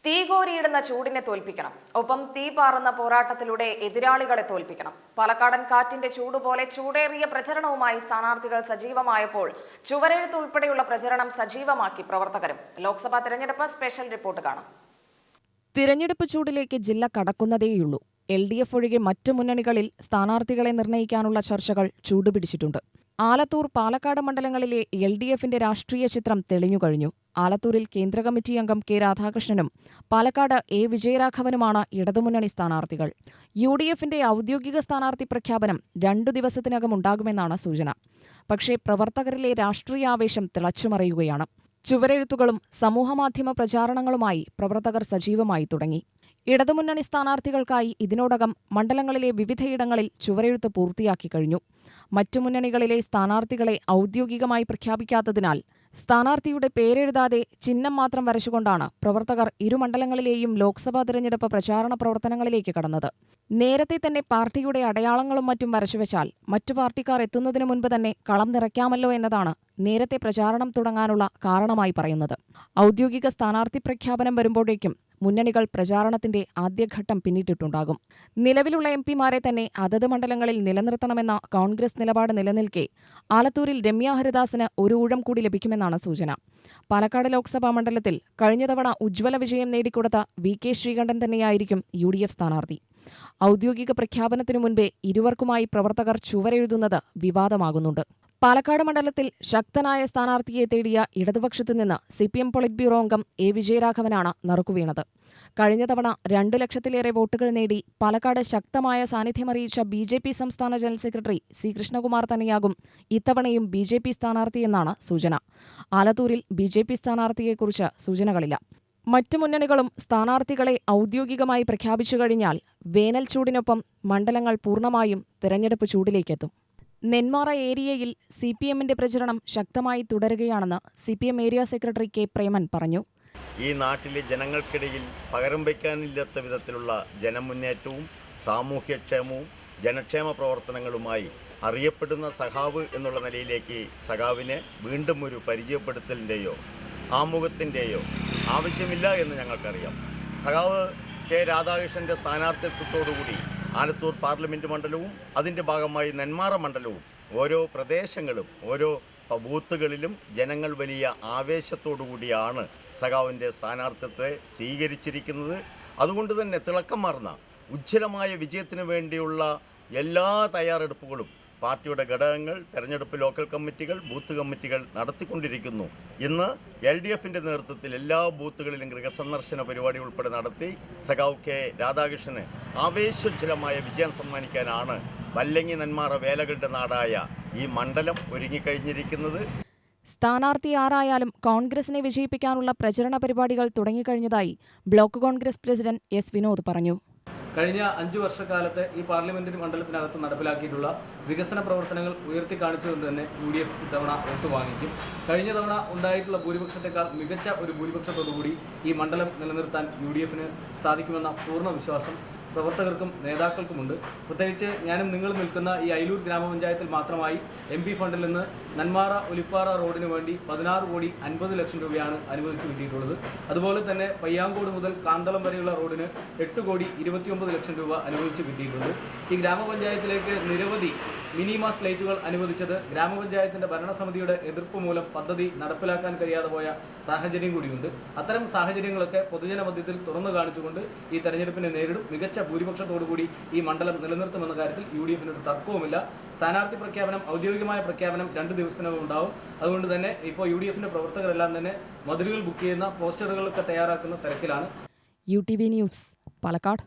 തീകോരിയിടുന്ന ചൂടിനെ തോൽപ്പിക്കണം. ഒപ്പം തീ പാറുന്ന പോരാട്ടത്തിലൂടെ എതിരാളികളെ തോൽപ്പിക്കണം. പാലക്കാടൻ കാറ്റിന്റെ ചൂടുപോലെ ചൂടേറിയ പ്രചരണവുമായി സ്ഥാനാർത്ഥികൾ സജീവമായപ്പോൾ ചുവരെഴുത്ത് ഉൾപ്പെടെയുള്ള പ്രചരണം സജീവമാക്കി പ്രവർത്തകരും. ലോക്സഭാ തെരഞ്ഞെടുപ്പ് സ്പെഷ്യൽ റിപ്പോർട്ട് കാണാം. തിരഞ്ഞെടുപ്പ് ചൂടിലേക്ക് ജില്ല കടക്കുന്നതേയുള്ളൂ. LDF ഒഴികെ മറ്റു മുന്നണികളിൽ സ്ഥാനാർത്ഥികളെ നിർണ്ണയിക്കാനുള്ള ചർച്ചകൾ ചൂടുപിടിച്ചിട്ടുണ്ട്. ആലത്തൂർ, പാലക്കാട് മണ്ഡലങ്ങളിലെ LDFന്റെ രാഷ്ട്രീയ ചിത്രം തെളിഞ്ഞുകഴിഞ്ഞു. ആലത്തൂരിൽ കേന്ദ്ര കമ്മിറ്റി അംഗം കെ രാധാകൃഷ്ണനും പാലക്കാട് A വിജയരാഘവനുമാണ് ഇടതുമുന്നണി സ്ഥാനാർത്ഥികൾ. UDFന്റെ ഔദ്യോഗിക സ്ഥാനാർത്ഥി പ്രഖ്യാപനം 2 ദിവസത്തിനകം ഉണ്ടാകുമെന്നാണ് സൂചന. പക്ഷേ പ്രവർത്തകരിലെ രാഷ്ട്രീയാവേശം തിളച്ചുമറിയുകയാണ്. ചുവരെഴുത്തുകളും സമൂഹമാധ്യമ പ്രചാരണങ്ങളുമായി പ്രവർത്തകർ സജീവമായി തുടങ്ങി. ഇടതുമുന്നണി സ്ഥാനാർത്ഥികൾക്കായി ഇതിനോടകം മണ്ഡലങ്ങളിലെ വിവിധയിടങ്ങളിൽ ചുവരെഴുത്ത് പൂർത്തിയാക്കി കഴിഞ്ഞു. മറ്റു മുന്നണികളിലെ സ്ഥാനാർത്ഥികളെ ഔദ്യോഗികമായി പ്രഖ്യാപിക്കാത്തതിനാൽ സ്ഥാനാർത്ഥിയുടെ പേരെഴുതാതെ ചിഹ്നം മാത്രം വരച്ചുകൊണ്ടാണ് പ്രവർത്തകർ ഇരുമണ്ഡലങ്ങളിലെയും ലോക്സഭാ തെരഞ്ഞെടുപ്പ് പ്രചാരണ പ്രവർത്തനങ്ങളിലേക്ക് കടന്നത്. നേരത്തെ തന്നെ പാർട്ടിയുടെ അടയാളങ്ങളും മറ്റും വരച്ചുവെച്ചാൽ മറ്റു പാർട്ടിക്കാർ എത്തുന്നതിനു മുൻപ് തന്നെ കളം നിറയ്ക്കാമല്ലോ എന്നതാണ് നേരത്തെ പ്രചാരണം തുടങ്ങാനുള്ള കാരണമായി പറയുന്നത്. ഔദ്യോഗിക സ്ഥാനാർത്ഥി പ്രഖ്യാപനം വരുമ്പോഴേക്കും മുന്നണികൾ പ്രചാരണത്തിന്റെ ആദ്യഘട്ടം പിന്നിട്ടിട്ടുണ്ടാകും. നിലവിലുള്ള MP-മാരെ തന്നെ അതത് മണ്ഡലങ്ങളിൽ നിലനിർത്തണമെന്ന കോൺഗ്രസ് നിലപാട് നിലനിൽക്കെ ആലത്തൂരിൽ രമ്യ ഹരിദാസിന് ഒരു ഊഴം കൂടി ലഭിക്കുമെന്നാണ് സൂചന. പാലക്കാട് ലോക്സഭാ മണ്ഡലത്തിൽ കഴിഞ്ഞ തവണ ഉജ്ജ്വല വിജയം നേടിക്കൊടുത്ത VK ശ്രീകണ്ഠൻ തന്നെയായിരിക്കും UDF സ്ഥാനാർത്ഥി. ഔദ്യോഗിക പ്രഖ്യാപനത്തിനു മുൻപേ ഇരുവർക്കുമായി പ്രവർത്തകർ ചുവരെഴുതുന്നത് വിവാദമാകുന്നുണ്ട്. പാലക്കാട് മണ്ഡലത്തിൽ ശക്തനായ സ്ഥാനാർത്ഥിയെ തേടിയ ഇടതുപക്ഷത്തുനിന്ന് CPM പൊളിറ്റ് ബ്യൂറോ അംഗം A വിജയരാഘവനാണ് നറുക്കുവീണത്. കഴിഞ്ഞ തവണ 2 ലക്ഷത്തിലേറെ വോട്ടുകൾ നേടി പാലക്കാട് ശക്തമായ സാന്നിധ്യമറിയിച്ച BJP സംസ്ഥാന ജനറൽ സെക്രട്ടറി C കൃഷ്ണകുമാർ തന്നെയാകും ഇത്തവണയും BJP സ്ഥാനാർത്ഥിയെന്നാണ് സൂചന. ആലത്തൂരിൽ BJP സ്ഥാനാർത്ഥിയെക്കുറിച്ച് സൂചനകളില്ല. മറ്റു മുന്നണികളും സ്ഥാനാർത്ഥികളെ ഔദ്യോഗികമായി പ്രഖ്യാപിച്ചു കഴിഞ്ഞാൽ വേനൽ ചൂടിനൊപ്പം മണ്ഡലങ്ങൾ പൂർണ്ണമായും തെരഞ്ഞെടുപ്പ് ചൂടിലേക്കെത്തും. നെന്മാറ ഏരിയയിൽ CPMന്റെ പ്രചരണം ശക്തമായി തുടരുകയാണെന്ന് CPM area secretary K Preman പറഞ്ഞു. ഈ നാട്ടിലെ ജനങ്ങൾക്കിടയിൽ പകരം വയ്ക്കാനില്ലാത്ത വിധത്തിലുള്ള ജനമുന്നേറ്റവും സാമൂഹ്യക്ഷേമവും ജനക്ഷേമ പ്രവർത്തനങ്ങളുമായി അറിയപ്പെടുന്ന സഖാവ് എന്നുള്ള നിലയിലേക്ക് സഖാവിനെ വീണ്ടും ഒരു പരിചയപ്പെടുത്തലിൻ്റെയോ ആമുഖത്തിൻ്റെയോ ആവശ്യമില്ല എന്ന് ഞങ്ങൾക്കറിയാം. സഖാവ് K രാധാകൃഷ്ണൻ്റെ സ്ഥാനാർത്ഥിത്വത്തോടുകൂടി ആലത്തൂർ പാർലമെൻറ്റ് മണ്ഡലവും അതിൻ്റെ ഭാഗമായി നെന്മാറ മണ്ഡലവും ഓരോ പ്രദേശങ്ങളും ഓരോ ബൂത്തുകളിലും ജനങ്ങൾ വലിയ ആവേശത്തോടുകൂടിയാണ് സഖാവിൻ്റെ സ്ഥാനാർത്ഥിത്വത്തെ സ്വീകരിച്ചിരിക്കുന്നത്. അതുകൊണ്ട് തന്നെ തിളക്കം മാർന്ന ഉജ്ജ്വലമായ വിജയത്തിന് വേണ്ടിയുള്ള എല്ലാ തയ്യാറെടുപ്പുകളും പാർട്ടിയുടെ ഘടകങ്ങൾ, തെരഞ്ഞെടുപ്പ് ലോക്കൽ കമ്മിറ്റികൾ, ബൂത്ത് കമ്മിറ്റികൾ നടത്തിക്കൊണ്ടിരിക്കുന്നു. ഇന്ന് LDFന്റെ നേതൃത്വത്തിൽ എല്ലാ ബൂത്തുകളിലും ഗൃഹസന്ദർശന പരിപാടി ഉൾപ്പെടെ നടത്തി സഖാവ് K രാധാകൃഷ്ണന് ആവേശോജ്വലമായ വിജയം സമ്മാനിക്കാനാണ് വല്ലങ്ങി നെന്മാറ വേലകളുടെ നാടായ ഈ മണ്ഡലം ഒരുങ്ങിക്കഴിഞ്ഞിരിക്കുന്നത്. സ്ഥാനാർത്ഥി ആരായാലും കോൺഗ്രസിനെ വിജയിപ്പിക്കാനുള്ള പ്രചരണ പരിപാടികൾ തുടങ്ങിക്കഴിഞ്ഞതായി block Congress president S Vinod പറഞ്ഞു. കഴിഞ്ഞ 5 വർഷക്കാലത്തെ ഈ പാർലമെന്ററി മണ്ഡലത്തിനകത്ത് നടപ്പിലാക്കിയിട്ടുള്ള വികസന പ്രവർത്തനങ്ങൾ ഉയർത്തിക്കാണിച്ചുകൊണ്ട് തന്നെ UDF ഇത്തവണ വോട്ട് വാങ്ങിക്കും. കഴിഞ്ഞ തവണ ഉണ്ടായിട്ടുള്ള ഭൂരിപക്ഷത്തെക്കാൾ മികച്ച ഒരു ഭൂരിപക്ഷത്തോടുകൂടി ഈ മണ്ഡലം നിലനിർത്താൻ UDFന് സാധിക്കുമെന്ന പൂർണ്ണ വിശ്വാസം പ്രവർത്തകർക്കും നേതാക്കൾക്കുമുണ്ട്. പ്രത്യേകിച്ച് ഞാനും നിങ്ങൾ നിൽക്കുന്ന ഈ അയിലൂർ ഗ്രാമപഞ്ചായത്തിൽ മാത്രമായി MP ഫണ്ടിൽ നിന്ന് നെന്മാറ ഒലിപ്പാറ റോഡിന് വേണ്ടി 16,50,00,000 രൂപയാണ് അനുവദിച്ചു കിട്ടിയിട്ടുള്ളത്. അതുപോലെ തന്നെ പയ്യാങ്കോട് മുതൽ കാന്തളം വരെയുള്ള റോഡിന് 8,29,00,000 രൂപ അനുവദിച്ചു കിട്ടിയിട്ടുണ്ട്. ഈ ഗ്രാമപഞ്ചായത്തിലേക്ക് നിരവധി മിനിമാസ് ലൈറ്റുകൾ അനുവദിച്ചത് ഗ്രാമപഞ്ചായത്തിൻ്റെ ഭരണസമിതിയുടെ എതിർപ്പ് മൂലം പദ്ധതി നടപ്പിലാക്കാൻ കഴിയാതെ പോയ സാഹചര്യം കൂടിയുണ്ട്. അത്തരം സാഹചര്യങ്ങളൊക്കെ പൊതുജന മധ്യത്തിൽ തുറന്നു കാണിച്ചുകൊണ്ട് ഈ തെരഞ്ഞെടുപ്പിനെ നേരിടും. മികച്ച ഭൂരിപക്ഷത്തോടുകൂടി ഈ മണ്ഡലം നിലനിർത്തുമെന്ന കാര്യത്തിൽ UDFനൊരു തർക്കവുമില്ല. സ്ഥാനാർത്ഥി പ്രഖ്യാപനം, ഔദ്യോഗികമായ പ്രഖ്യാപനം 2 ദിവസത്തിനകം ഉണ്ടാവും. അതുകൊണ്ട് തന്നെ ഇപ്പോൾ UDFന്റെ പ്രവർത്തകരെല്ലാം തന്നെ മതിലുകൾ ബുക്ക് ചെയ്യുന്ന പോസ്റ്ററുകളൊക്കെ തയ്യാറാക്കുന്ന തിരക്കിലാണ്. UTV news, Palakkad.